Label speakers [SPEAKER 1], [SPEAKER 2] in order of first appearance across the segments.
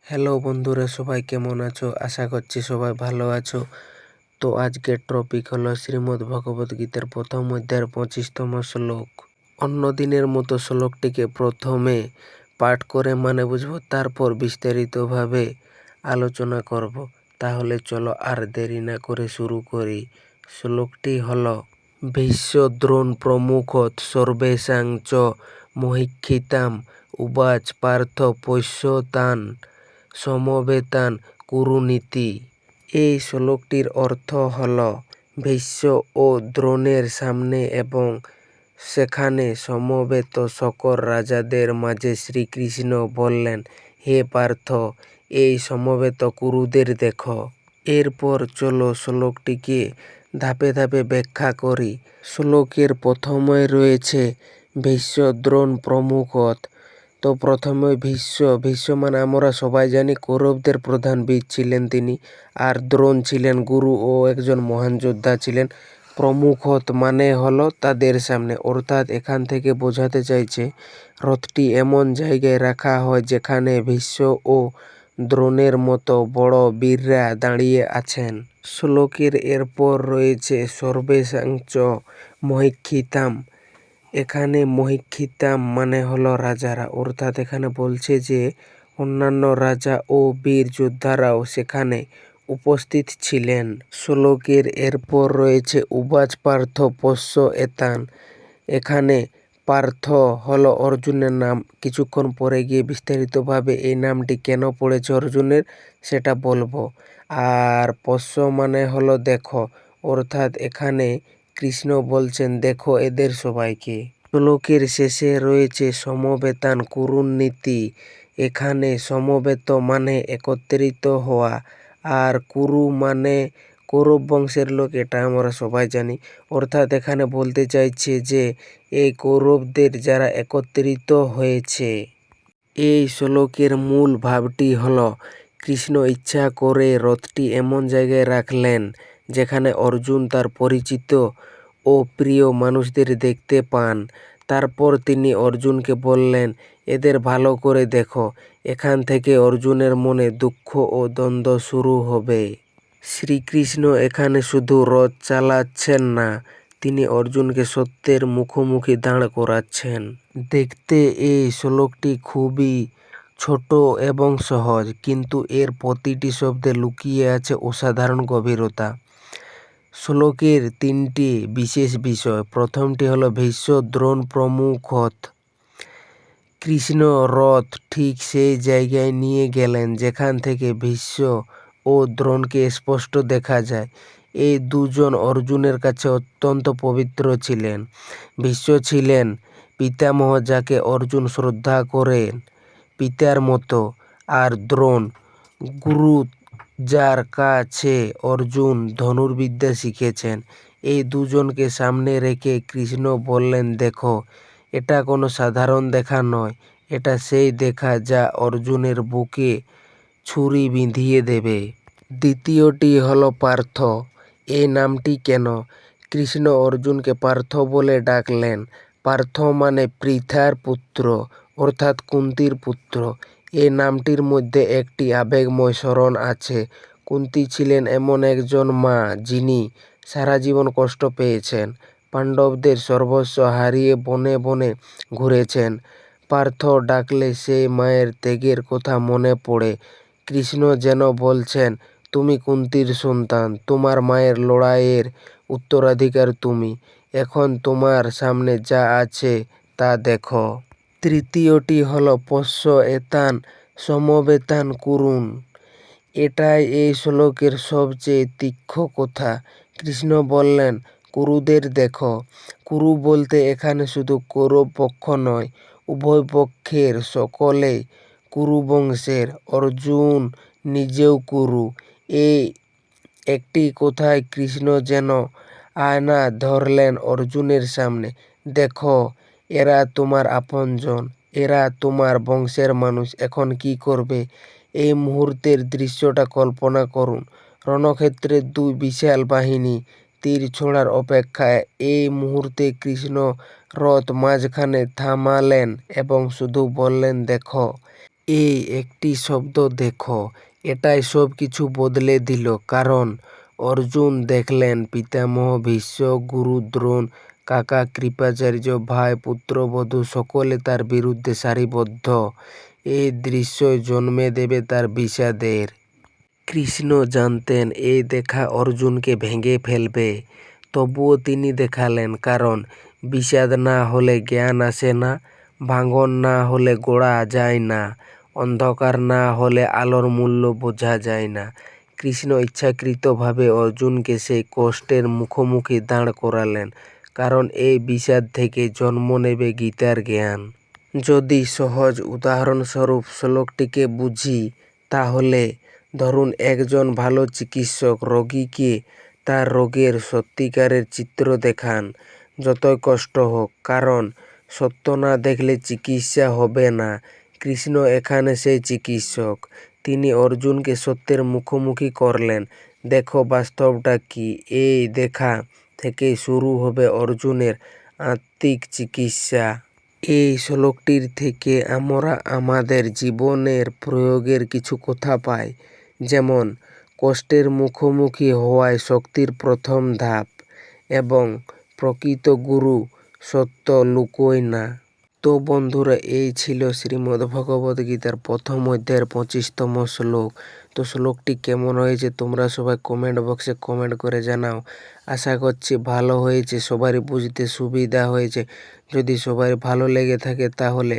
[SPEAKER 1] Hello বন্ধুরা, সবাই কেমন আছো? আশা করছি সবাই ভালো আছো। তো আজকের টপিক হলো শ্রীমদ্ ভগবদ গীতার প্রথম অধ্যায়ের 25তম শ্লোক। অন্য দিনের মতো শ্লোকটিকে প্রথমে পাঠ করে মানে বুঝবো, তারপর বিস্তারিতভাবে আলোচনা করব। তাহলে চলো আর দেরি না করে শুরু করি। শ্লোকটি হলো ভীষ্ম দ্রোণ প্রমুখত সর্বেষাং চ মহিক্ষিতাম উবাচ পার্থ পশ্যতান সমবেতান কুরুনীতি। এই শ্লোকটির অর্থ হল ভীষ্ম ও দ্রোণের সামনে এবং সেখানে সমবেত সকল রাজাদের মাঝে শ্রীকৃষ্ণ বললেন, হে পার্থ, এই সমবেত কুরুদের দেখো। এরপর চলো শ্লোকটিকে ধাপে ধাপে ব্যাখ্যা করি। শ্লোকের প্রথমে রয়েছে ভীষ্ম দ্রোণ প্রমুখত। তো প্রথমে ভীষ্ম মানে আমরা সবাই জানি কৌরবদের প্রধান বীর ছিলেন তিনি, আর দ্রোণ ছিলেন গুরু ও একজন মহান যোদ্ধা ছিলেন। প্রমুখত মানে হলো তাদের সামনে, অর্থাৎ এখান থেকে বোঝাতে চাইছে রথটি এমন জায়গায় রাখা হয় যেখানে ভীষ্ম ও দ্রোণের মতো বড় বীররা দাঁড়িয়ে আছেন। শ্লোকের এরপর রয়েছে সর্বেষাং চ মহিক্ষিতাম। এখানে মহিক্ষিতাম মানে হলো রাজারা, অর্থাৎ এখানে বলছে যে অন্যান্য রাজা ও বীর যোদ্ধারাও সেখানে উপস্থিত ছিলেন। শ্লোকের এরপর রয়েছে উবাচ পার্থ পোষ্য এতান। এখানে পার্থ হলো অর্জুনের নাম। কিছুক্ষণ পরে গিয়ে বিস্তারিতভাবে এই নামটি কেন পড়েছে অর্জুনের সেটা বলবো। আর পোষ্য মানে হলো দেখো, অর্থাৎ এখানে কৃষ্ণ বলছেন দেখো এদের সবাইকে। শ্লোকের শেষে রয়েছে সমবেতান কুরুনীতি। এখানে সমবেত মানে একত্রিত হওয়া, আর কুরু মানে কৌরব বংশের লোক, এটা আমরা সবাই জানি। অর্থাৎ এখানে বলতে চাইছে যে এই কৌরবদের যারা একত্রিত হয়েছে। এই শ্লোকের মূল ভাবটি হল কৃষ্ণ ইচ্ছা করে রথটি এমন জায়গায় রাখলেন যেখানে অর্জুন তার পরিচিত ও প্রিয় মানুষদের দেখতে পান। তারপর তিনি অর্জুনকে বললেন, এদের ভালো করে দেখো। এখান থেকে অর্জুনের মনে দুঃখ ও দ্বন্দ্ব শুরু হবে। শ্রীকৃষ্ণ এখানে শুধু রথ চালাচ্ছেন না, তিনি অর্জুনকে সত্যের মুখোমুখি দাঁড় করাচ্ছেন। দেখতে এই শ্লোকটি খুবই ছোট এবং সহজ, কিন্তু এর প্রতিটি শব্দে লুকিয়ে আছে অসাধারণ গভীরতা। শ্লোকের তিনটি বিশেষ বিষয়। প্রথমটি হলো ভীষ্ম দ্রোণ প্রমুখত। কৃষ্ণ রথ ঠিক সেই জায়গায় নিয়ে গেলেন যেখান থেকে ভীষ্ম ও দ্রোণকে স্পষ্ট দেখা যায়। এই দুজন অর্জুনের কাছে অত্যন্ত পবিত্র ছিলেন। ভীষ্ম ছিলেন পিতামহ, যাকে অর্জুন শ্রদ্ধা করেন পিতার মতো, আর দ্রোণ গুরু, যার কাছে অর্জুন ধনুর্বিদ্যা শিখেছেন। এই দুজনকে সামনে রেখে কৃষ্ণ বললেন, দেখো, এটা কোনো সাধারণ দেখা নয়, এটা সেই দেখা যা অর্জুনের বুকে ছুরি বিঁধিয়ে দেবে। দ্বিতীয়টি হলো পার্থ। এই নামটি কেন? কৃষ্ণ অর্জুনকে পার্থ বলে ডাকলেন। পার্থ মানে পৃথার পুত্র, অর্থাৎ কুন্তির পুত্র। এই নামটির মধ্যে একটি আবেগময় স্মরণ আছে। কুন্তী ছিলেন এমন একজন মা যিনি সারা জীবন কষ্ট পেয়েছেন, পাণ্ডবদের সর্বস্ব হারিয়ে বনে বনে ঘুরেছেন। পার্থ ডাকলে সেই মায়ের ত্যাগের কথা মনে পড়ে। কৃষ্ণ যেন বলছেন, তুমি কুন্তীর সন্তান, তোমার মায়ের লড়াইয়ের উত্তরাধিকার তুমি। এখন তোমার সামনে যা আছে তা দেখো। তৃতীয়টি হলো পোষ্য এতান সমবেতান কুরুন। এটাই এই শ্লোকের সবচেয়ে তীক্ষ্ণ কথা। কৃষ্ণ বললেন, কুরুদের দেখো। কুরু বলতে এখানে শুধু কৌরব পক্ষ নয়, উভয় পক্ষের সকলেই কুরু বংশের। অর্জুন নিজেও কুরু। এই একটি কথায় কৃষ্ণ যেন আয়না ধরলেন অর্জুনের সামনে। দেখো, এরা তোমার আপনজন, এরা তোমার বংশের মানুষ। এখন কি করবে? এই মুহূর্তের দৃশ্যটা কল্পনা করুন। রণক্ষেত্রে দুই বিশাল বাহিনী তীর ছোড়ার অপেক্ষায়। এই মুহূর্তে কৃষ্ণ রথ মাঝখানে থামালেন এবং শুধু বললেন, দেখো। এই একটি শব্দ দেখো, এটাই সব কিছু বদলে দিল। কারণ অর্জুন দেখলেন পিতামহ ভীষ্ম, গুরু দ্রোণ, কাকা কৃপাচার্য, ভাই পুত্রবধূ সকলে তার বিরুদ্ধে সারিবদ্ধ। এই দৃশ্য জন্মে দেবে তার বিষাদের। কৃষ্ণ জানতেন এই দেখা অর্জুনকে ভেঙে ফেলবে, তবুও তিনি দেখালেন। কারণ বিষাদ না হলে জ্ঞান আসে না, ভাঙন না হলে গড়া যায় না, অন্ধকার না হলে আলোর মূল্য বোঝা যায় না। কৃষ্ণ ইচ্ছাকৃতভাবে অর্জুনকে সেই কষ্টের মুখোমুখি দাঁড় করালেন, কারণ এই বিষাদ থেকে জন্ম নেবে গীতার জ্ঞান। যদি সহজ উদাহরণস্বরূপ শ্লোকটিকে বুঝি, তাহলে ধরুন একজন ভালো চিকিৎসক রোগীকে তার রোগের সত্যিকারের চিত্র দেখান, যতই কষ্ট হোক। কারণ সত্য না দেখলে চিকিৎসা হবে না। কৃষ্ণ এখানে সেই চিকিৎসক। তিনি অর্জুনকে সত্যের মুখোমুখি করলেন। দেখো বাস্তবটা কি। এই দেখা থেকেই শুরু হবে অর্জুনের আত্মিক চিকিৎসা। এই শ্লোকটির থেকে আমরা আমাদের জীবনের প্রয়োগের কিছু কথা পাই। যেমন কষ্টের মুখোমুখি হওয়াই শক্তির প্রথম ধাপ, এবং প্রকৃত গুরু সত্য লুকোয় না। তো বন্ধুরা, এই ছিল শ্রীমদ্ভগবদ্গীতার প্রথম অধ্যায়ের 25তম শ্লোক। তো শ্লোকটি কেমন হয়েছে তোমরা সবাই কমেন্ট বক্সে কমেন্ট করে জানাও। আশা করছি ভালো হয়েছে, সবারই বুঝতে সুবিধা হয়েছে। যদি সবার ভালো লেগে থাকে তাহলে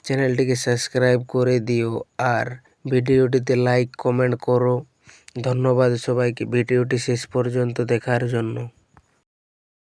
[SPEAKER 1] চ্যানেলটিকে সাবস্ক্রাইব করে দিও, আর ভিডিওটিতে লাইক কমেন্ট করো। ধন্যবাদ সবাইকে ভিডিওটি শেষ পর্যন্ত দেখার জন্য।